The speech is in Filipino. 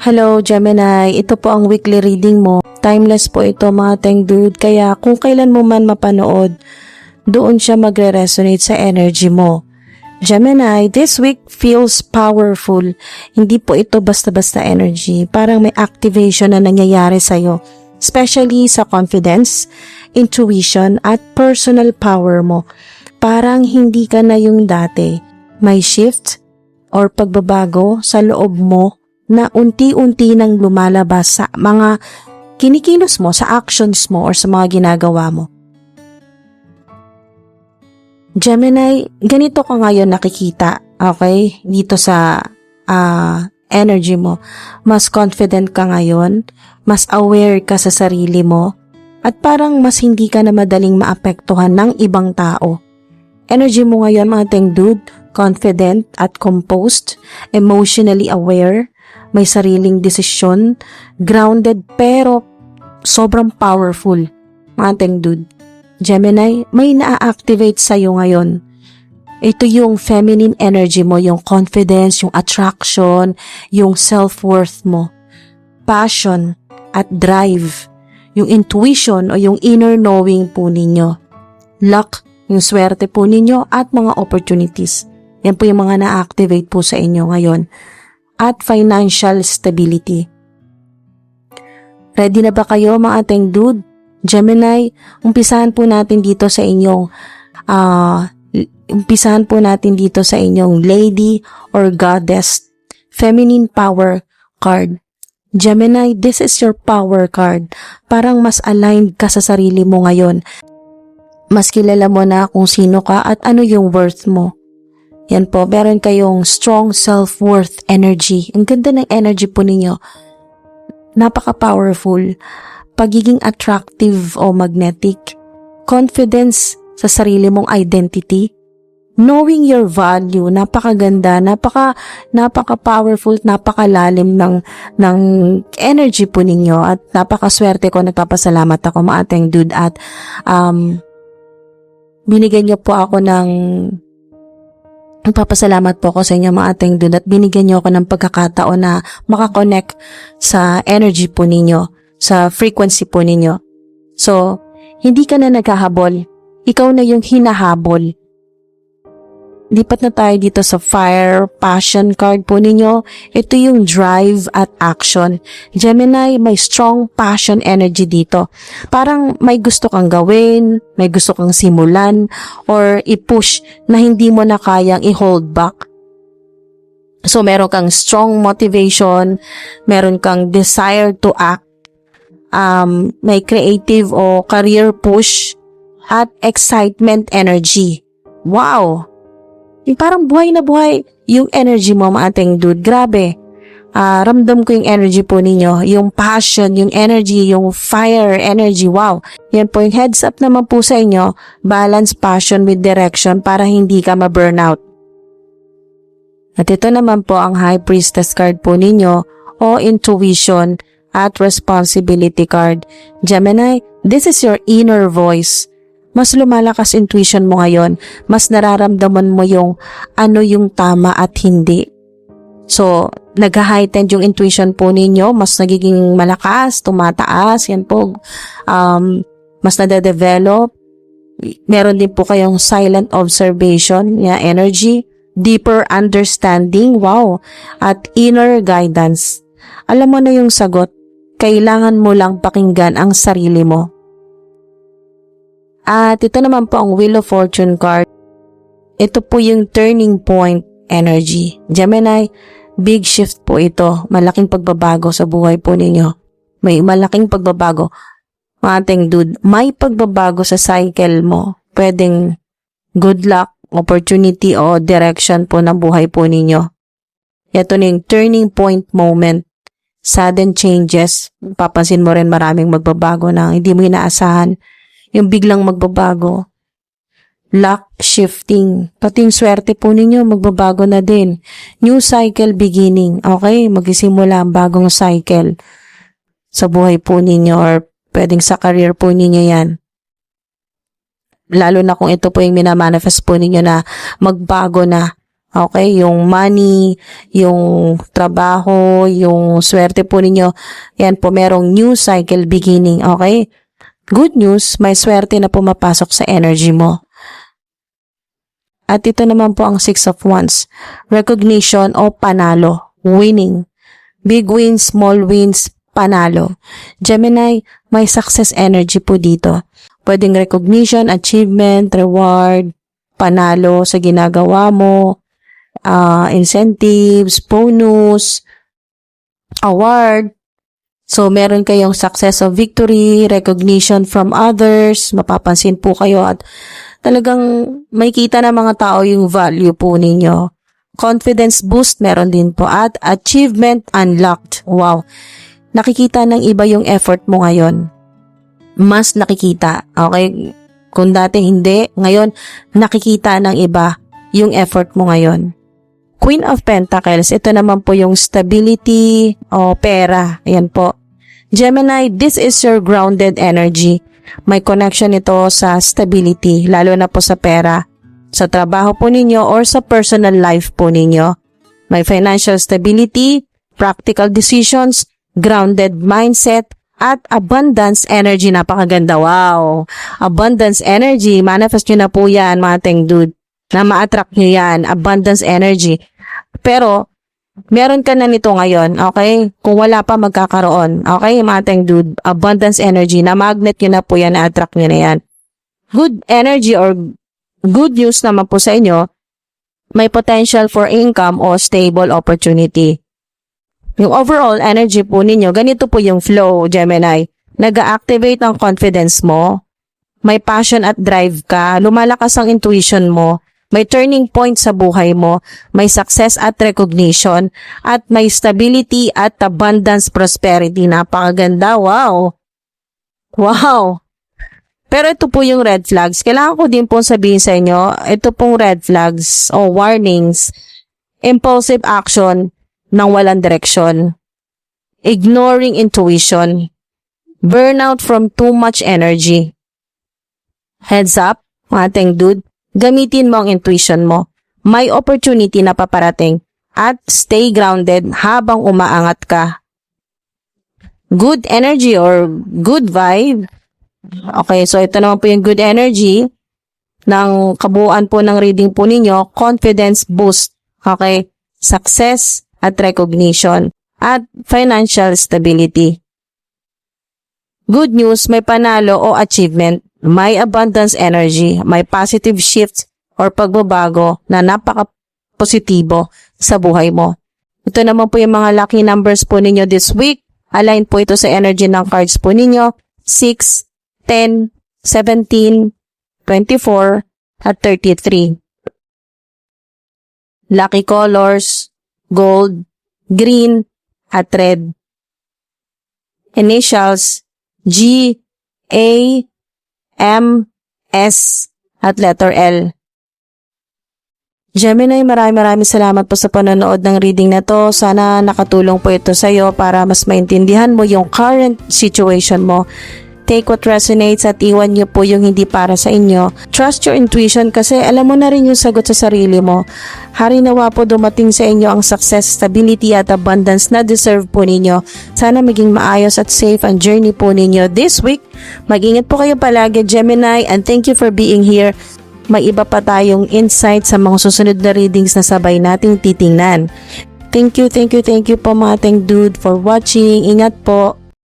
Hello Gemini, ito po ang weekly reading mo. Timeless po ito mga teng dude, kaya kung kailan mo man mapanood, doon siya magre-resonate sa energy mo. Gemini, this week feels powerful. Hindi po ito basta-basta energy. Parang may activation na nangyayari sa'yo. Especially sa confidence, intuition, at personal power mo. Parang hindi ka na yung dati. May shift or pagbabago sa loob mo na unti-unti nang lumalabas sa mga kinikilos mo, sa actions mo, or sa mga ginagawa mo. Gemini, ganito ka ngayon nakikita, okay? Dito sa energy mo. Mas confident ka ngayon, mas aware ka sa sarili mo, at parang mas hindi ka na madaling maapektuhan ng ibang tao. Energy mo ngayon mga teng dude, confident at composed, emotionally aware, may sariling desisyon, grounded pero sobrang powerful. Mga teng dude. Gemini, may na-activate sa'yo ngayon. Ito yung feminine energy mo, yung confidence, yung attraction, yung self-worth mo, passion at drive, yung intuition o yung inner knowing po ninyo, luck, yung swerte po ninyo at mga opportunities. Yan po yung mga na-activate po sa inyo ngayon. At financial stability. Ready na ba kayo mga teng dude? Gemini, umpisahan po natin dito sa inyong lady or goddess feminine power card. Gemini, this is your power card. Parang mas aligned ka sa sarili mo ngayon. Mas kilala mo na kung sino ka at ano yung worth mo. Yan po, meron kayong strong self-worth energy. Ang ganda ng energy po ninyo. Napaka-powerful. Pagiging attractive o magnetic. Confidence sa sarili mong identity. Knowing your value. Napakaganda. Napaka-powerful, napakalalim ng energy po ninyo. At napakaswerte ko. Nagpapasalamat ako mga teng dude. At binigyan niyo po ako ng nagpapasalamat po ako sa inyo mga teng dude at binigyan niyo ako ng pagkakataon na makakonect sa energy po ninyo, sa frequency po ninyo. So, hindi ka na naghahabol. Ikaw na yung hinahabol. Lipat na tayo dito sa fire, passion card po ninyo. Ito yung drive at action. Gemini, may strong passion energy dito. Parang may gusto kang gawin, may gusto kang simulan, or i-push na hindi mo na kayang i-hold back. So, meron kang strong motivation, meron kang desire to act, may creative o career push, at excitement energy. Wow! Yung parang buhay na buhay yung energy mo mga teng dude. Grabe. Ramdam ko yung energy po ninyo. Yung passion, yung energy, yung fire energy. Wow. Yan po yung heads up naman po sa inyo. Balance passion with direction para hindi ka ma-burnout. At ito naman po ang High Priestess card po ninyo o intuition at responsibility card. Gemini, this is your inner voice. Mas lumalakas intuition mo ngayon, mas nararamdaman mo yung ano yung tama at hindi. So, nag-heighten yung intuition po ninyo, mas nagiging malakas, tumataas, yan po. Mas nade-develop. Meron din po kayong silent observation, energy, deeper understanding, wow, at inner guidance. Alam mo na yung sagot, kailangan mo lang pakinggan ang sarili mo. At ito naman po ang Wheel of Fortune card. Ito po yung turning point energy. Gemini, big shift po ito. Malaking pagbabago sa buhay po ninyo. May malaking pagbabago. Mga teng dude, may pagbabago sa cycle mo. Pwedeng good luck, opportunity o direction po ng buhay po ninyo. Ito na yung turning point moment. Sudden changes. Papansin mo rin maraming magbabago na hindi mo inaasahan. Yung biglang magbabago. Luck shifting. Pati yung swerte po ninyo, magbabago na din. New cycle beginning. Okay? Magsisimula ang bagong cycle sa buhay po ninyo or pwedeng sa career po ninyo yan. Lalo na kung ito po yung minamanifest po ninyo na magbago na Okay, yung money, yung trabaho, yung swerte po ninyo, yan po merong new cycle beginning, okay? Good news, may swerte na pumapasok sa energy mo. At ito naman po ang Six of Wands. Recognition o panalo, winning. Big wins, small wins, panalo. Gemini, may success energy po dito. Pwedeng recognition, achievement, reward, panalo sa ginagawa mo, incentives, bonus, award. So, meron kayong success of victory, recognition from others, mapapansin po kayo at talagang may kita ng mga tao yung value po ninyo. Confidence boost meron din po at achievement unlocked. Wow! Nakikita ng iba yung effort mo ngayon. Mas nakikita. Okay? Kung dati hindi, ngayon nakikita ng iba yung effort mo ngayon. Queen of Pentacles, ito naman po yung stability o pera. Ayan po. Gemini, this is your grounded energy. May connection ito sa stability, lalo na po sa pera, sa trabaho po ninyo or sa personal life po ninyo. May financial stability, practical decisions, grounded mindset, at abundance energy. Napakaganda. Wow! Abundance energy. Manifest nyo na po yan, mga teng dude. Na ma-attract nyo yan. Abundance energy. Pero, meron ka na nito ngayon, okay? Kung wala pa, magkakaroon. Okay, mga teng dude? Abundance energy. Na magnet nyo na po yan, na-attract nyo na yan. Good energy or good news naman po sa inyo, may potential for income o stable opportunity. Yung overall energy po ninyo, ganito po yung flow, Gemini. Nag-activate ang confidence mo, may passion at drive ka, lumalakas ang intuition mo, may turning point sa buhay mo, may success at recognition, at may stability at abundance prosperity. Napakaganda, wow! Wow! Pero ito po yung red flags. Kailangan ko din po sabihin sa inyo, ito pong red flags o warnings, impulsive action, ng walang direksyon, ignoring intuition, burnout from too much energy. Heads up, mga teng dude, gamitin mo ang intuition mo. May opportunity na paparating at stay grounded habang umaangat ka. Good energy or good vibe. Okay, so ito naman po yung good energy ng kabuuan po ng reading po ninyo, confidence boost. Okay, success at recognition, at financial stability. Good news, may panalo o achievement, may abundance energy, may positive shifts or pagbabago na napaka-positibo sa buhay mo. Ito naman po yung mga lucky numbers po ninyo this week. Align po ito sa energy ng cards po ninyo, 6, 10, 17, 24, at 33. Lucky colors, gold, green, at red. Initials, G, A, M, S, at letter L. Gemini, maraming salamat po sa panonood ng reading na to. Sana nakatulong po ito sa iyo para mas maintindihan mo yung current situation mo. Take what resonates at iwan niyo po yung hindi para sa inyo. Trust your intuition kasi alam mo na rin yung sagot sa sarili mo. Harinawa po dumating sa inyo ang success, stability at abundance na deserve po ninyo. Sana maging maayos at safe ang journey po ninyo this week. Mag-ingat po kayo palagi, Gemini, and thank you for being here. May iba pa tayong insight sa mga susunod na readings na sabay nating titingnan. Thank you po mga teng dude for watching. Ingat po.